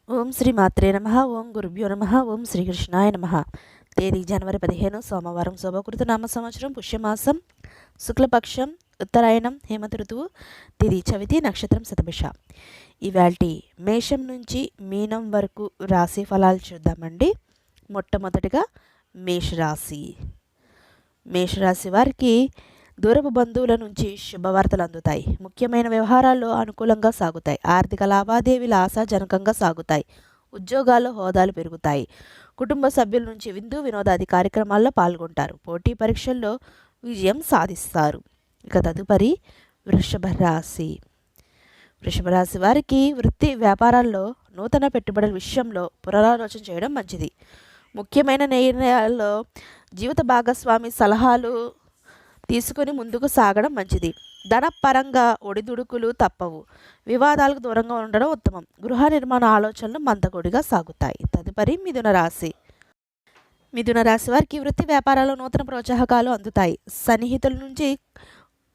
ఓం శ్రీ మాత్రే నమః. ఓం గురుభ్యో నమః. ఓం శ్రీకృష్ణాయ నమః. తేదీ జనవరి 15 సోమవారం. శోభకృత నామ సంవత్సరం పుష్యమాసం శుక్లపక్షం ఉత్తరాయణం హేమంత ఋతువు. తిది చవితి నక్షత్రం శతభిష. ఇవాల్టి మేషం నుంచి మీనం వరకు రాశి ఫలాలు చూద్దామండి. మొట్టమొదటిగా మేషరాశి. మేషరాశి వారికి దూరపు బంధువుల నుంచి శుభవార్తలు అందుతాయి. ముఖ్యమైన వ్యవహారాల్లో అనుకూలంగా సాగుతాయి. ఆర్థిక లావాదేవీలు ఆశాజనకంగా సాగుతాయి. ఉద్యోగాల్లో హోదాలు పెరుగుతాయి. కుటుంబ సభ్యుల నుంచి విందు వినోదాది కార్యక్రమాల్లో పాల్గొంటారు. పోటీ పరీక్షల్లో విజయం సాధిస్తారు. ఇక తదుపరి వృషభ రాశి. వృషభ రాశి వారికి వృత్తి వ్యాపారాల్లో నూతన పెట్టుబడుల విషయంలో పునరాలోచన చేయడం మంచిది. ముఖ్యమైన నిర్ణయాల్లో జీవిత భాగస్వామి సలహాలు తీసుకుని ముందుకు సాగడం మంచిది. ధనపరంగా ఒడిదుడుకులు తప్పవు. వివాదాలకు దూరంగా ఉండడం ఉత్తమం. గృహ నిర్మాణ ఆలోచనలు మందకొడిగా సాగుతాయి. తదుపరి మిథున రాశి. మిథున రాశి వారికి వృత్తి వ్యాపారాల్లో నూతన ప్రోత్సాహకాలు అందుతాయి. సన్నిహితుల నుంచి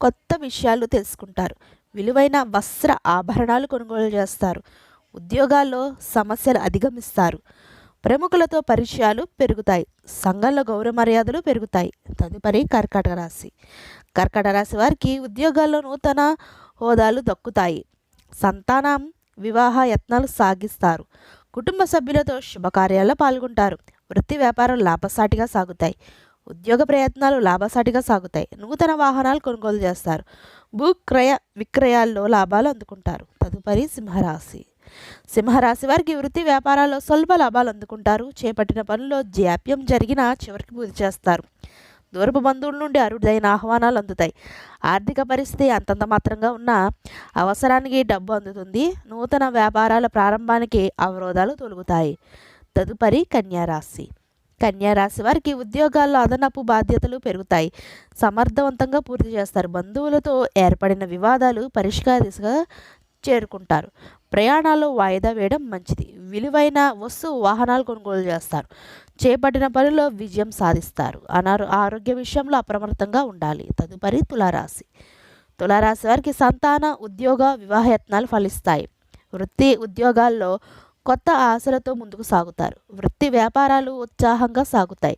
కొత్త విషయాలు తెలుసుకుంటారు. విలువైన వస్త్ర ఆభరణాలు కొనుగోలు చేస్తారు. ఉద్యోగాల్లో సమస్యలు అధిగమిస్తారు. ప్రముఖులతో పరిచయాలు పెరుగుతాయి. సంఘంలో గౌరవ మర్యాదలు పెరుగుతాయి. తదుపరి కర్కాటక రాశి. కర్కాటక రాశి వారికి ఉద్యోగాల్లో నూతన హోదాలు దక్కుతాయి. సంతానం వివాహ యత్నాలు సాగిస్తారు. కుటుంబ సభ్యులతో శుభకార్యాల్లో పాల్గొంటారు. వృత్తి వ్యాపారం లాభసాటిగా సాగుతాయి. ఉద్యోగ ప్రయత్నాలు లాభసాటిగా సాగుతాయి. నూతన వాహనాలు కొనుగోలు చేస్తారు. భూక్రయ విక్రయాల్లో లాభాలు అందుకుంటారు. తదుపరి సింహరాశి. సింహరాశి వారికి వృత్తి వ్యాపారాల్లో స్వల్ప లాభాలు అందుకుంటారు. చేపట్టిన పనుల్లో జాప్యం జరిగినా చివరికి పూర్తి చేస్తారు. దూరపు బంధువుల నుండి అరుదైన ఆహ్వానాలు అందుతాయి. ఆర్థిక పరిస్థితి అంతంత మాత్రంగా ఉన్న అవసరానికి డబ్బు అందుతుంది. నూతన వ్యాపారాల ప్రారంభానికి అవరోధాలు తొలగుతాయి. తదుపరి కన్యారాశి. కన్యారాశి వారికి ఉద్యోగాల్లో అదనపు బాధ్యతలు పెరుగుతాయి. సమర్థవంతంగా పూర్తి చేస్తారు. బంధువులతో ఏర్పడిన వివాదాలు పరిష్కార దిశగా చేరుకుంటారు. ప్రయాణాలు వాయిదా వేయడం మంచిది. విలువైన వస్తువు వాహనాలు కొనుగోలు చేస్తారు. చేపట్టిన పనిలో విజయం సాధిస్తారు. ఆరోగ్య విషయంలో అప్రమత్తంగా ఉండాలి. తదుపరి తులారాశి. తులారాశి వారికి సంతాన ఉద్యోగ వివాహయత్నాలు ఫలిస్తాయి. వృత్తి ఉద్యోగాల్లో కొత్త ఆశలతో ముందుకు సాగుతారు. వృత్తి వ్యాపారాలు ఉత్సాహంగా సాగుతాయి.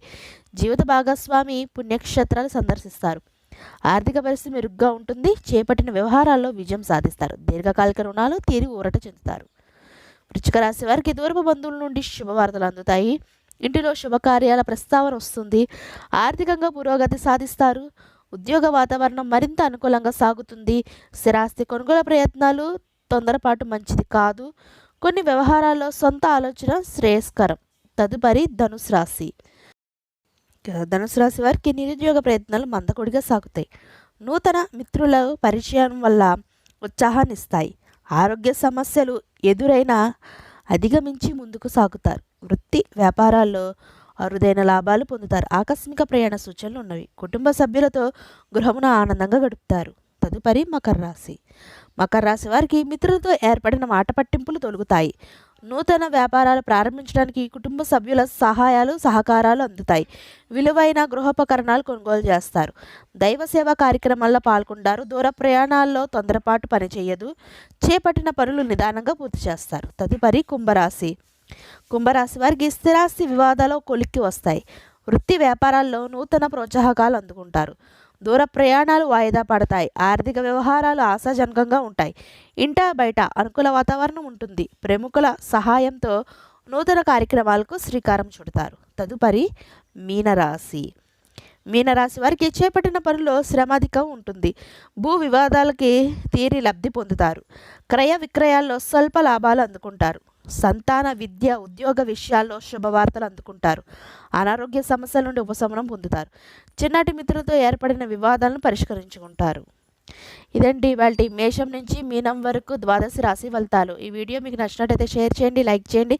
జీవిత భాగస్వామి పుణ్యక్షేత్రాలు సందర్శిస్తారు. ఆర్థిక పరిస్థితి మెరుగ్గా ఉంటుంది. చేపట్టిన వ్యవహారాల్లో విజయం సాధిస్తారు. దీర్ఘకాలిక రుణాలు తీరి ఊరట చెందుతారు. వృశ్చిక రాశి వారికి దూరపు బంధువుల నుండి శుభవార్తలు అందుతాయి. ఇంటిలో శుభకార్యాల ప్రస్తావన వస్తుంది. ఆర్థికంగా పురోగతి సాధిస్తారు. ఉద్యోగ వాతావరణం మరింత అనుకూలంగా సాగుతుంది. స్థిరాస్తి కొనుగోలు ప్రయత్నాలు తొందరపాటు మంచిది కాదు. కొన్ని వ్యవహారాల్లో సొంత ఆలోచన శ్రేయస్కరం. తదుపరి ధనుసు రాశి. ధనుసు రాశి వారికి నిరుద్యోగ ప్రయత్నాలు మందకొడిగా సాగుతాయి. నూతన మిత్రుల పరిచయం వల్ల ఉత్సాహాన్ని ఇస్తాయి. ఆరోగ్య సమస్యలు ఎదురైనా అధిగమించి ముందుకు సాగుతారు. వృత్తి వ్యాపారాల్లో అరుదైన లాభాలు పొందుతారు. ఆకస్మిక ప్రయాణ సూచనలు ఉన్నవి. కుటుంబ సభ్యులతో గృహమున ఆనందంగా గడుపుతారు. తదుపరి మకర రాశి. మకర రాశి వారికి మిత్రులతో ఏర్పడిన మాట పట్టింపులు తొలగుతాయి. నూతన వ్యాపారాలు ప్రారంభించడానికి కుటుంబ సభ్యుల సహకారాలు అందుతాయి. విలువైన గృహోపకరణాలు కొనుగోలు చేస్తారు. దైవ సేవా కార్యక్రమాల్లో పాల్గొంటారు. దూర ప్రయాణాల్లో తొందరపాటు పనిచేయదు. చేపట్టిన పనులు నిదానంగా పూర్తి చేస్తారు. తదుపరి కుంభరాశి. కుంభరాశి వారికి స్థిరాస్తి వివాదాలు కొలిక్కి వస్తాయి. వృత్తి వ్యాపారాల్లో నూతన ప్రోత్సాహకాలు అందుకుంటారు. దూర ప్రయాణాలు వాయిదా పడతాయి. ఆర్థిక వ్యవహారాలు ఆశాజనకంగా ఉంటాయి. ఇంట బయట అనుకూల వాతావరణం ఉంటుంది. ప్రముఖుల సహాయంతో నూతన కార్యక్రమాలకు శ్రీకారం చుడతారు. తదుపరి మీనరాశి. మీనరాశి వారికి చేపట్టిన పనుల్లో శ్రమాధికం ఉంటుంది. భూ వివాదాలకి తీరి లబ్ధి పొందుతారు. క్రయ విక్రయాల్లో స్వల్ప లాభాలు అందుకుంటారు. సంతాన విద్య ఉద్యోగ విషయాల్లో శుభవార్తలు అందుకుంటారు. అనారోగ్య సమస్యల నుండి ఉపశమనం పొందుతారు. చిన్నటి మిత్రులతో ఏర్పడిన వివాదాలను పరిష్కరించుకుంటారు. ఇదండి ఇవాల్టి మేషం నుంచి మీనం వరకు ద్వాదశి రాశి ఫలితాలు. ఈ వీడియో మీకు నచ్చినట్టయితే షేర్ చేయండి, లైక్ చేయండి.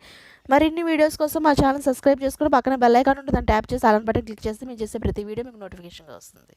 మరిన్ని వీడియోస్ కోసం మా ఛానల్ సబ్స్క్రైబ్ చేసుకుని పక్కన బెల్ ఐకాన్ ఉంటుంది. దాన్ని ట్యాప్ చేసి ఆల్ బటన్ క్లిక్ చేస్తే మేము చేసే ప్రతి వీడియో మీకు నోటిఫికేషన్గా వస్తుంది.